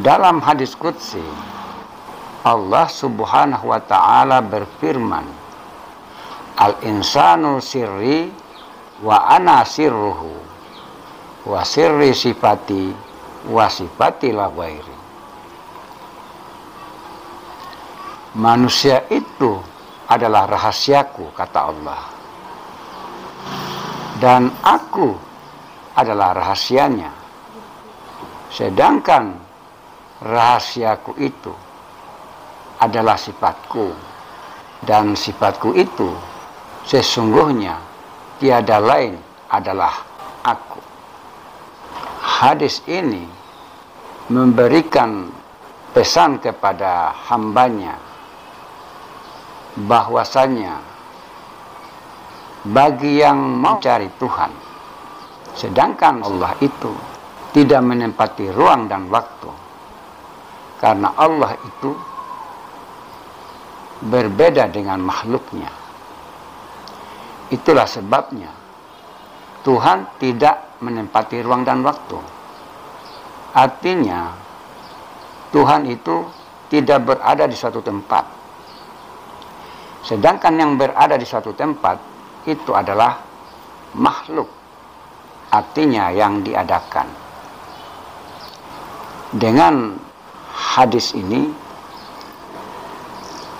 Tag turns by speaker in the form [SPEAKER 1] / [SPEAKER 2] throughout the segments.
[SPEAKER 1] Dalam hadis qudsi, Allah subhanahu wa ta'ala berfirman, al-insanu sirri wa ana sirruhu wa sirri sifati wa sifati la ghairi. Manusia itu adalah rahasiaku, kata Allah, dan aku adalah rahasianya. Sedangkan rahasiaku itu adalah sifatku, dan sifatku itu sesungguhnya tiada lain adalah aku. Hadis ini memberikan pesan kepada hambanya bahwasanya bagi yang mencari Tuhan, sedangkan Allah itu tidak menempati ruang dan waktu, karena Allah itu berbeda dengan makhluknya. Itulah sebabnya Tuhan tidak menempati ruang dan waktu. Artinya Tuhan itu tidak berada di suatu tempat, sedangkan yang berada di suatu tempat itu adalah makhluk, artinya yang diadakan. Dengan hadis ini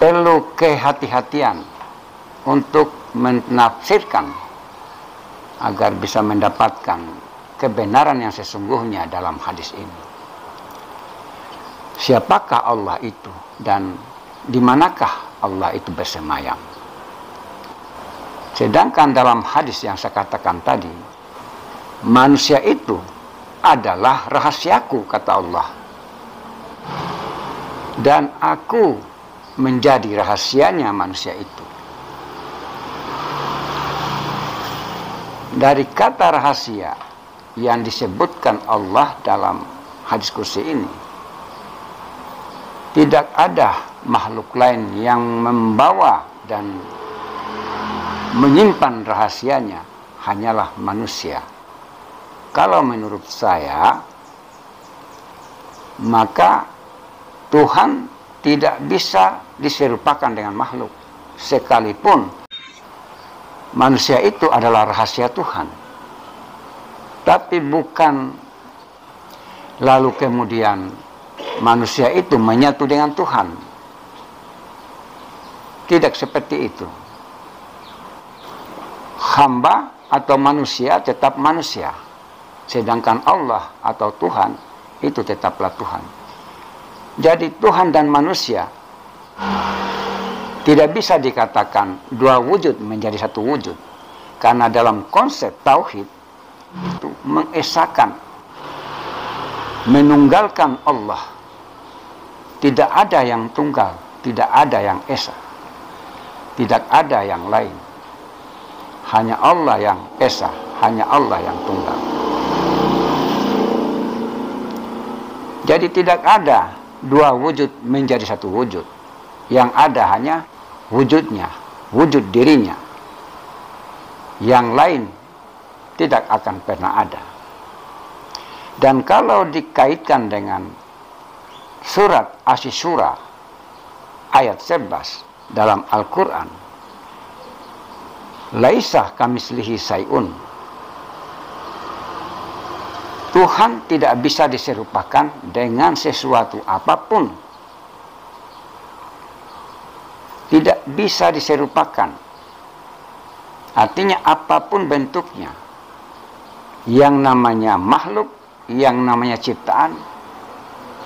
[SPEAKER 1] perlu kehati-hatian untuk menafsirkan agar bisa mendapatkan kebenaran yang sesungguhnya dalam hadis ini. Siapakah Allah itu dan di manakah Allah itu bersemayam? Sedangkan dalam hadis yang saya katakan tadi, manusia itu adalah rahasiaku, kata Allah, dan aku menjadi rahasianya manusia itu. Dari kata rahasia yang disebutkan Allah dalam hadis kursi ini, tidak ada makhluk lain yang membawa dan menyimpan rahasianya, hanyalah manusia. Kalau menurut saya, maka Tuhan tidak bisa diserupakan dengan makhluk, sekalipun manusia itu adalah rahasia Tuhan. Tapi bukan lalu kemudian manusia itu menyatu dengan Tuhan. Tidak seperti itu. Hamba atau manusia tetap manusia, sedangkan Allah atau Tuhan itu tetaplah Tuhan. Jadi Tuhan dan manusia tidak bisa dikatakan dua wujud menjadi satu wujud, karena dalam konsep tauhid itu mengesahkan, menunggalkan Allah. Tidak ada yang tunggal, tidak ada yang esa, tidak ada yang lain. Hanya Allah yang esa, hanya Allah yang tunggal. Jadi tidak ada dua wujud menjadi satu wujud. Yang ada hanya wujudnya, wujud dirinya. Yang lain tidak akan pernah ada. Dan kalau dikaitkan dengan surat Asy-Syura ayat 11 dalam Al-Quran, laisa kamitslihi syai'un, Tuhan tidak bisa diserupakan dengan sesuatu apapun. Tidak bisa diserupakan. Artinya apapun bentuknya. Yang namanya makhluk, yang namanya ciptaan,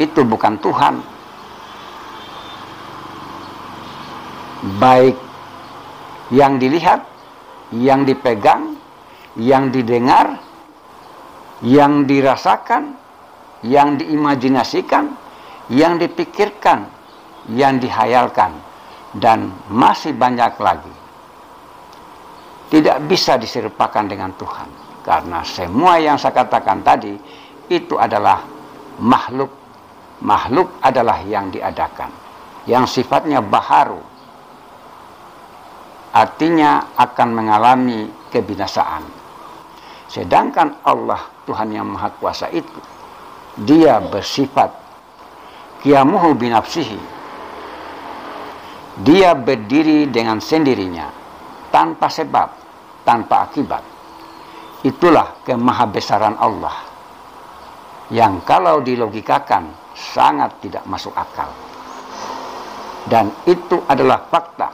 [SPEAKER 1] itu bukan Tuhan. Baik yang dilihat, yang dipegang, yang didengar, yang dirasakan, yang diimajinasikan, yang dipikirkan, yang dihayalkan, dan masih banyak lagi. Tidak bisa diserupakan dengan Tuhan, karena semua yang saya katakan tadi itu adalah makhluk. Makhluk adalah yang diadakan, yang sifatnya baharu, artinya akan mengalami kebinasaan. Sedangkan Allah, Tuhan yang Maha Kuasa itu, Dia bersifat qiyamuhu binafsihi, dia berdiri dengan sendirinya, tanpa sebab, tanpa akibat. Itulah kemahabesaran Allah, yang kalau dilogikakan sangat tidak masuk akal. Dan itu adalah fakta,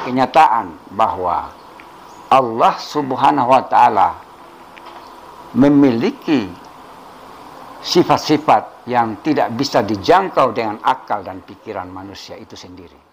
[SPEAKER 1] kenyataan bahwa Allah Subhanahu wa ta'ala memiliki sifat-sifat yang tidak bisa dijangkau dengan akal dan pikiran manusia itu sendiri.